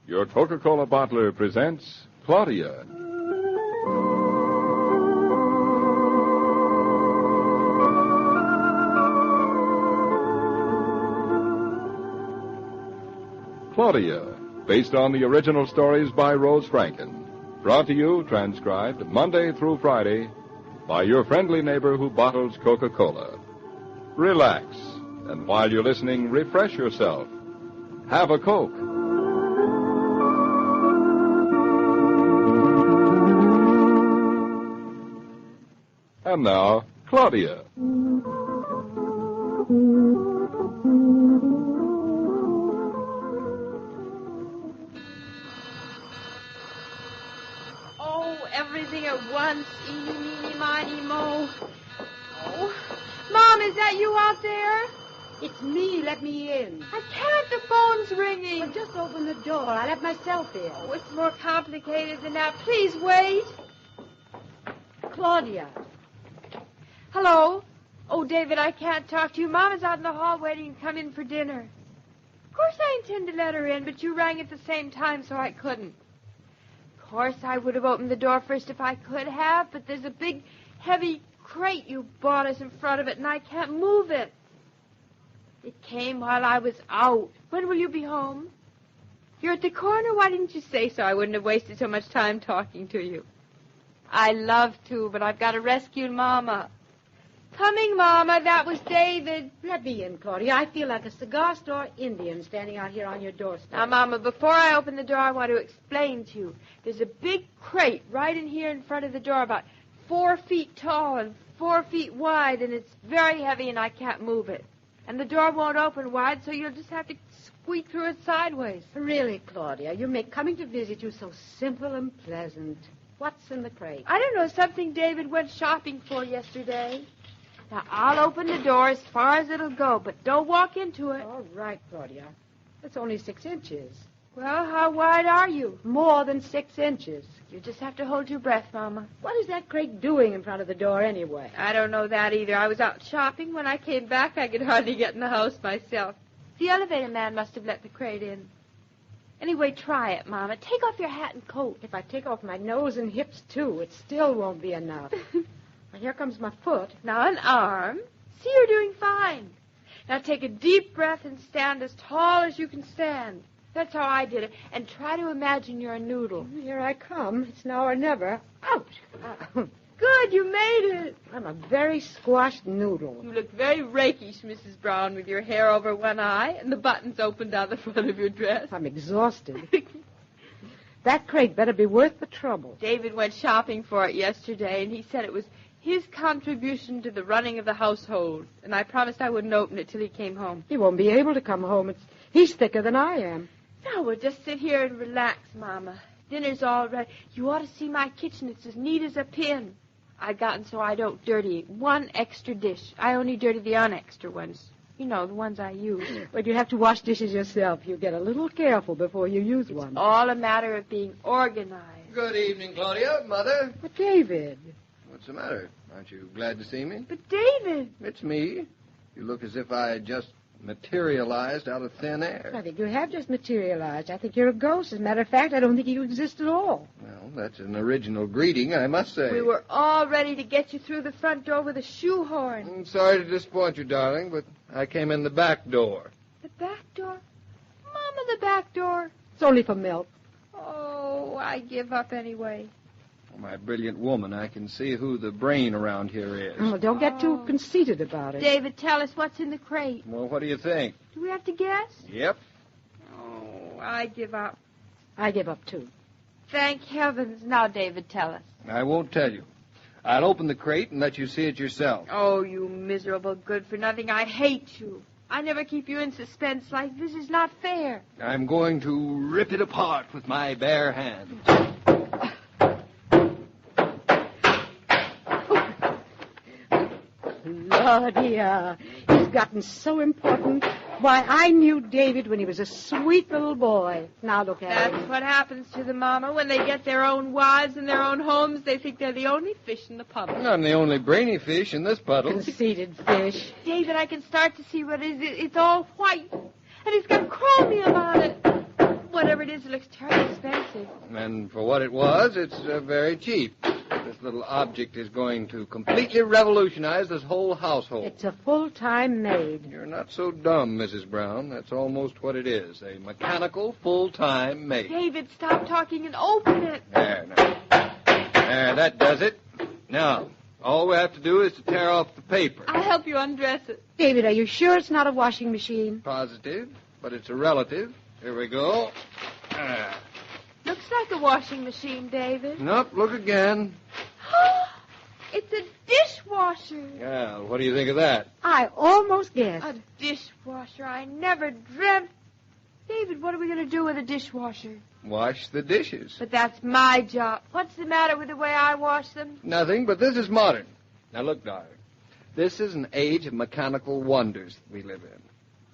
Your Coca-Cola bottler presents Claudia. Claudia, based on the original stories by Rose Franken. Brought to you, transcribed, Monday through Friday, by your friendly neighbor who bottles Coca-Cola. Relax, and while you're listening, refresh yourself. Have a Coke. And now, Claudia. Oh, everything at once. Eeny, meeny, miny, mo. Oh. Mom, is that you out there? It's me. Let me in. I can't. The phone's ringing. Well, just open the door. I let myself in. Oh, it's more complicated than that. Please wait. Claudia. Hello? Oh, David, I can't talk to you. Mom is out in the hall waiting to come in for dinner. Of course I intend to let her in, but you rang at the same time, so I couldn't. Of course I would have opened the door first if I could have, but there's a big, heavy crate you bought us in front of it, and I can't move it. It came while I was out. When will you be home? You're at the corner? Why didn't you say so? I wouldn't have wasted so much time talking to you. I love to, but I've got to rescue Mama. Coming, Mama. That was David. Let me in, Claudia. I feel like a cigar store Indian standing out here on your doorstep. Now, Mama, before I open the door, I want to explain to you. There's a big crate right in here in front of the door, about 4 feet tall and 4 feet wide, and it's very heavy, and I can't move it. And the door won't open wide, so you'll just have to squeak through it sideways. Really, Claudia, you make coming to visit you so simple and pleasant. What's in the crate? I don't know, something David went shopping for yesterday. Now, I'll open the door as far as it'll go, but don't walk into it. All right, Claudia. It's only 6 inches. Well, how wide are you? More than 6 inches. You just have to hold your breath, Mama. What is that crate doing in front of the door anyway? I don't know that either. I was out shopping. When I came back, I could hardly get in the house myself. The elevator man must have let the crate in. Anyway, try it, Mama. Take off your hat and coat. If I take off my nose and hips, too, it still won't be enough. Well, here comes my foot. Now an arm. See, you're doing fine. Now take a deep breath and stand as tall as you can stand. That's how I did it. And try to imagine you're a noodle. Here I come. It's now or never. Ouch. Good, you made it. I'm a very squashed noodle. You look very rakish, Mrs. Brown, with your hair over one eye and the buttons open down the front of your dress. I'm exhausted. That crate better be worth the trouble. David went shopping for it yesterday, and he said it was his contribution to the running of the household. And I promised I wouldn't open it till he came home. He won't be able to come home. He's thicker than I am. Now, we'll just sit here and relax, Mama. Dinner's all ready. You ought to see my kitchen. It's as neat as a pin. I've gotten so I don't dirty one extra dish. I only dirty the unextra ones. You know, the ones I use. But you have to wash dishes yourself. You get a little careful before you use one. It's all a matter of being organized. Good evening, Claudia. Mother. But, David. What's the matter? Aren't you glad to see me? But, David. It's me. You look as if I had just materialized out of thin air. I think you have just materialized. I think you're a ghost. As a matter of fact, I don't think you exist at all. Well, that's an original greeting, I must say. We were all ready to get you through the front door with a shoehorn. I'm sorry to disappoint you, darling, but I came in the back door. The back door? Mama, the back door. It's only for milk. Oh, I give up anyway. Oh, my brilliant woman, I can see who the brain around here is. Oh, don't get too conceited about it. David, tell us what's in the crate. Well, what do you think? Do we have to guess? Yep. Oh, I give up. I give up, too. Thank heavens. Now, David, tell us. I won't tell you. I'll open the crate and let you see it yourself. Oh, you miserable good-for-nothing. I hate you. I never keep you in suspense like this. Is not fair. I'm going to rip it apart with my bare hands. Claudia, he's gotten so important. Why, I knew David when he was a sweet little boy. Now look at him. That's what happens to the Mama. When they get their own wives and their own homes, they think they're the only fish in the puddle. I'm the only brainy fish in this puddle. Conceited fish. David, I can start to see what it is. It's all white, and it's got chromium on it. Whatever it is, it looks terribly expensive. And for what it was, it's very cheap. This little object is going to completely revolutionize this whole household. It's a full-time maid. You're not so dumb, Mrs. Brown. That's almost what it is. A mechanical full-time maid. David, stop talking and open it. There, now. There, that does it. Now, all we have to do is to tear off the paper. I'll help you undress it. David, are you sure it's not a washing machine? Positive, but it's a relative. Here we go. Looks like a washing machine, David. Nope, look again. It's a dishwasher. Yeah, what do you think of that? I almost guessed. A dishwasher. I never dreamt. David, what are we going to do with a dishwasher? Wash the dishes. But that's my job. What's the matter with the way I wash them? Nothing, but this is modern. Now, look, darling. This is an age of mechanical wonders that we live in.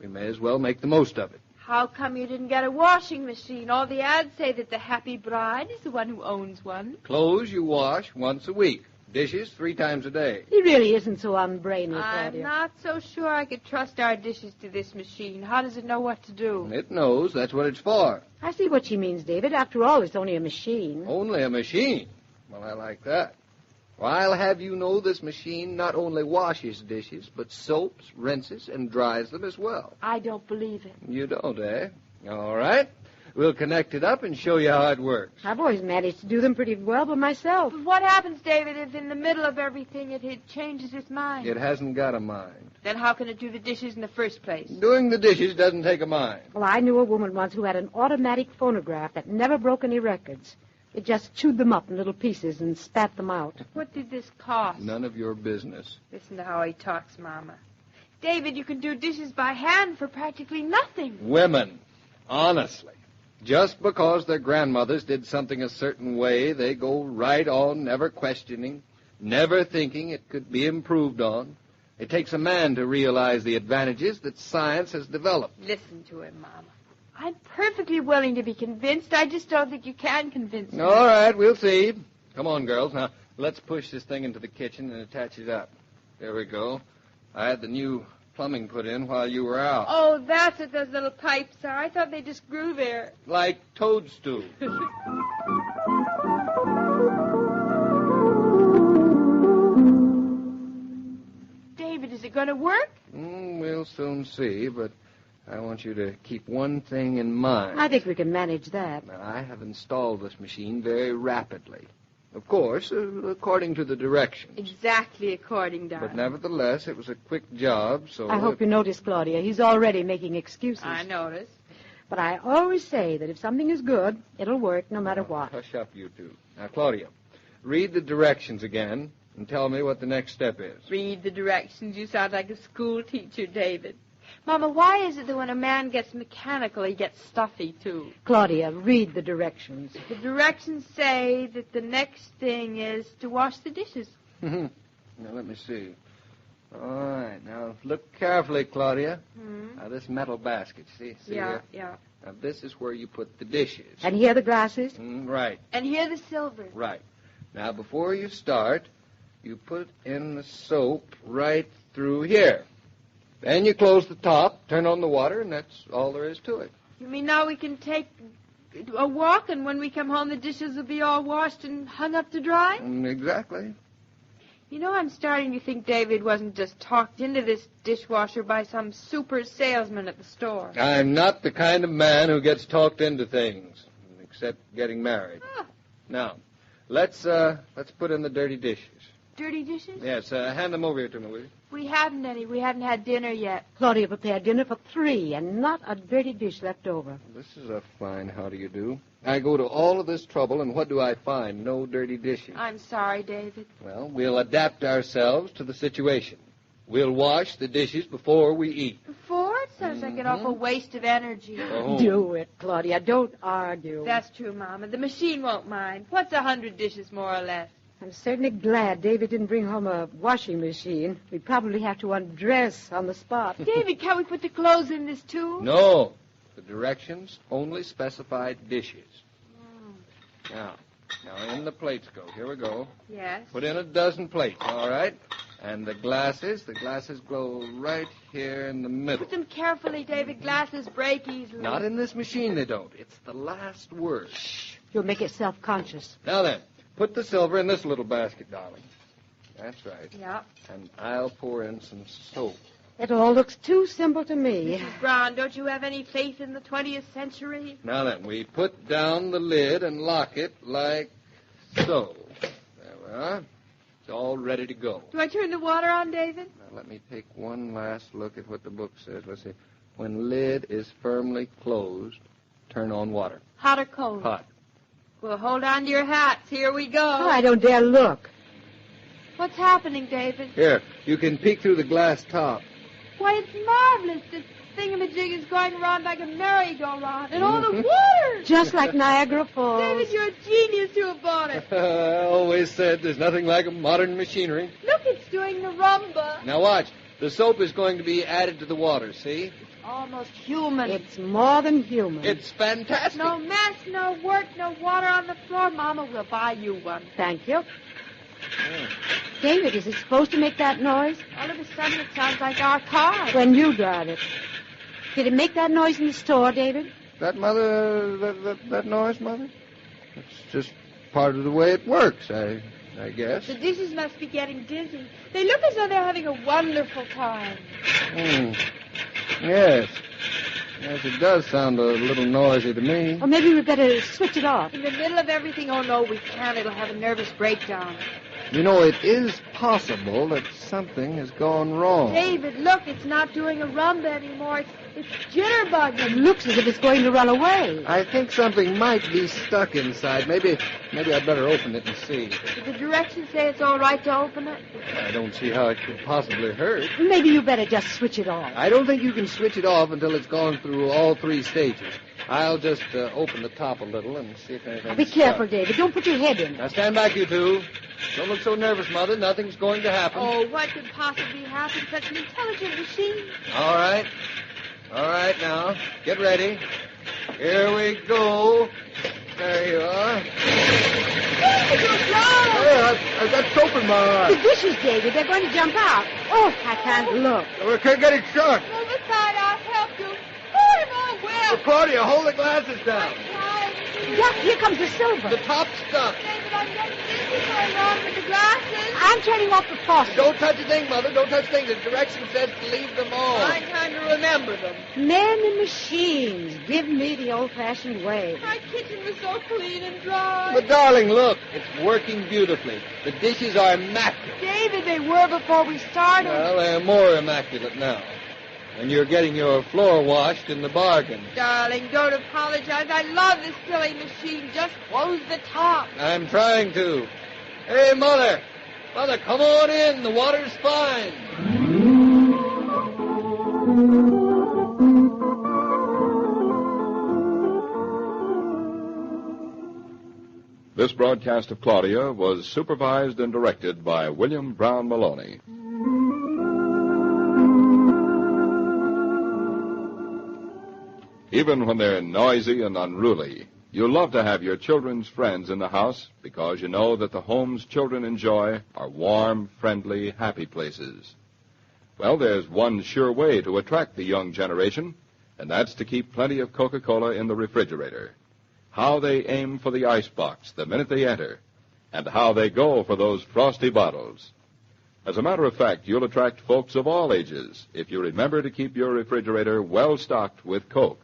We may as well make the most of it. How come you didn't get a washing machine? All the ads say that the happy bride is the one who owns one. Clothes you wash once a week. Dishes 3 times a day. He really isn't so unbrainly, I'm Claudia. not so sure I could trust our dishes to this machine. How does it know what to do? It knows that's what it's for. I see what she means, David. After all, it's only a machine. Only a machine. Well, I like that. Well, I'll have you know this machine not only washes dishes, but soaps, rinses, and dries them as well. I don't believe it. You don't, eh? All right. We'll connect it up and show you how it works. I've always managed to do them pretty well by myself. But what happens, David, if in the middle of everything it changes its mind? It hasn't got a mind. Then how can it do the dishes in the first place? Doing the dishes doesn't take a mind. Well, I knew a woman once who had an automatic phonograph that never broke any records. It just chewed them up in little pieces and spat them out. What did this cost? None of your business. Listen to how he talks, Mama. David, you can do dishes by hand for practically nothing. Women, honestly, just because their grandmothers did something a certain way, they go right on, never questioning, never thinking it could be improved on. It takes a man to realize the advantages that science has developed. Listen to him, Mama. I'm perfectly willing to be convinced. I just don't think you can convince me. All right, we'll see. Come on, girls. Now, let's push this thing into the kitchen and attach it up. There we go. I had the new plumbing put in while you were out. Oh, that's what those little pipes are. I thought they just grew there. Like toadstools. David, is it going to work? We'll soon see, but I want you to keep one thing in mind. I think we can manage that. Now, I have installed this machine very rapidly. Of course, according to the directions. Exactly according, darling. But nevertheless, it was a quick job, so... I hope you notice, Claudia. He's already making excuses. I noticed. But I always say that if something is good, it'll work no matter what. Hush up, you two. Now, Claudia, read the directions again and tell me what the next step is. Read the directions. You sound like a school teacher, David. Mama, why is it that when a man gets mechanical, he gets stuffy, too? Claudia, read the directions. The directions say that the next thing is to wash the dishes. Now, let me see. All right. Now, look carefully, Claudia. Now, this metal basket, see here? Yeah. Now, this is where you put the dishes. And here are the glasses? Right. And here the silver. Right. Now, before you start, you put in the soap right through here. Then you close the top, turn on the water, and that's all there is to it. You mean now we can take a walk, and when we come home, the dishes will be all washed and hung up to dry? Exactly. You know, I'm starting to think David wasn't just talked into this dishwasher by some super salesman at the store. I'm not the kind of man who gets talked into things, except getting married. Ah. Now, let's put in the dirty dishes. Dirty dishes? Yes, hand them over here to me, will you? We haven't any. We haven't had dinner yet. Claudia prepared dinner for 3 and not a dirty dish left over. This is a fine how do you do. I go to all of this trouble, and what do I find? No dirty dishes. I'm sorry, David. Well, we'll adapt ourselves to the situation. We'll wash the dishes before we eat. Before? It sounds like an awful waste of energy. Oh. Do it, Claudia. Don't argue. That's true, Mama. The machine won't mind. What's 100 dishes, more or less? I'm certainly glad David didn't bring home a washing machine. We'd probably have to undress on the spot. David, can't we put the clothes in this, too? No. The directions only specify dishes. Now, in the plates go. Here we go. Yes. Put in a dozen plates, all right? And the glasses go right here in the middle. Put them carefully, David. Glasses break easily. Not in this machine, they don't. It's the last word. Shh. You'll make it self-conscious. Now then, put the silver in this little basket, darling. That's right. Yeah. And I'll pour in some soap. It all looks too simple to me. Mrs. Brown, don't you have any faith in the 20th century? Now then, we put down the lid and lock it like so. There we are. It's all ready to go. Do I turn the water on, David? Now let me take one last look at what the book says. Let's see. When lid is firmly closed, turn on water. Hot or cold? Hot. Well, hold on to your hats. Here we go. Oh, I don't dare look. What's happening, David? Here, you can peek through the glass top. Why, it's marvelous. This thingamajig is going around like a merry-go-round. And all the water. Just like Niagara Falls. David, you're a genius to have bought it. I always said there's nothing like a modern machinery. Look, it's doing the rumba. Now watch. The soap is going to be added to the water, see? Almost human. It's more than human. It's fantastic. No mess, no work, no water on the floor. Mama will buy you one. Thank you. David, is it supposed to make that noise? All of a sudden, it sounds like our car. When you drive it. Did it make that noise in the store, David? That, Mother, that noise, Mother? It's just part of the way it works, I guess. The dishes must be getting dizzy. They look as though they're having a wonderful time. Yes. Yes, it does sound a little noisy to me. Or maybe we'd better switch it off. In the middle of everything, oh, no, we can't. It'll have a nervous breakdown. You know, it is possible that something has gone wrong. David, look, it's not doing a rumba anymore. It's jitterbugging. It looks as if it's going to run away. I think something might be stuck inside. Maybe I'd better open it and see. Did the directions say it's all right to open it? I don't see how it could possibly hurt. Maybe you better just switch it off. I don't think you can switch it off until it's gone through all three stages. I'll just open the top a little and see if anything's Be careful, stuck. David. Don't put your head in. Now stand back, you two. Don't look so nervous, Mother. Nothing's going to happen. Oh, what could possibly happen? Such an intelligent machine. All right. All right, now. Get ready. Here we go. There you are. Hey, I've got soap in my eye. The dishes, David. They're going to jump out. Oh, I can't look. We can't get it shut. Move aside. I'll help you. Oh, I will. Well, Claudia, hold the glasses down. Yeah, here comes the silver. The top's stuck. David, I'm getting dizzy going on with the glasses. I'm turning off the faucet. Don't touch a thing, Mother. Don't touch a thing. The direction says to leave them on. I'm trying to remember them. Men and machines. Give me the old-fashioned way. My kitchen was so clean and dry. But, darling, look. It's working beautifully. The dishes are immaculate. David, they were before we started. Well, they're more immaculate now. And you're getting your floor washed in the bargain. Darling, don't apologize. I love this silly machine. Just close the top. I'm trying to. Hey, Mother. Mother, come on in. The water's fine. This broadcast of Claudia was supervised and directed by William Brown Meloney. Even when they're noisy and unruly, you love to have your children's friends in the house because you know that the homes children enjoy are warm, friendly, happy places. Well, there's one sure way to attract the young generation, and that's to keep plenty of Coca-Cola in the refrigerator. How they aim for the icebox the minute they enter, and how they go for those frosty bottles. As a matter of fact, you'll attract folks of all ages if you remember to keep your refrigerator well stocked with Coke.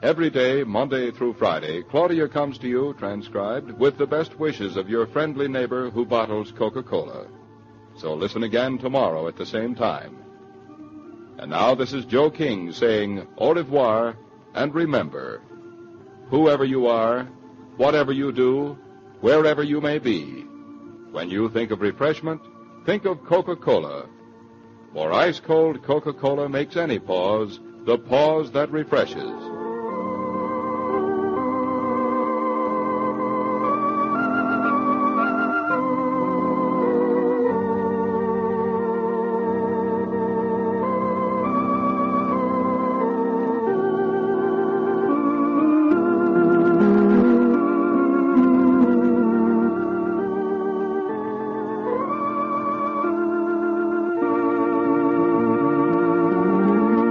Every day, Monday through Friday, Claudia comes to you, transcribed, with the best wishes of your friendly neighbor who bottles Coca-Cola. So listen again tomorrow at the same time. And now this is Joe King saying au revoir, and remember, whoever you are, whatever you do, wherever you may be, when you think of refreshment, think of Coca-Cola. For ice-cold Coca-Cola makes any pause the pause that refreshes.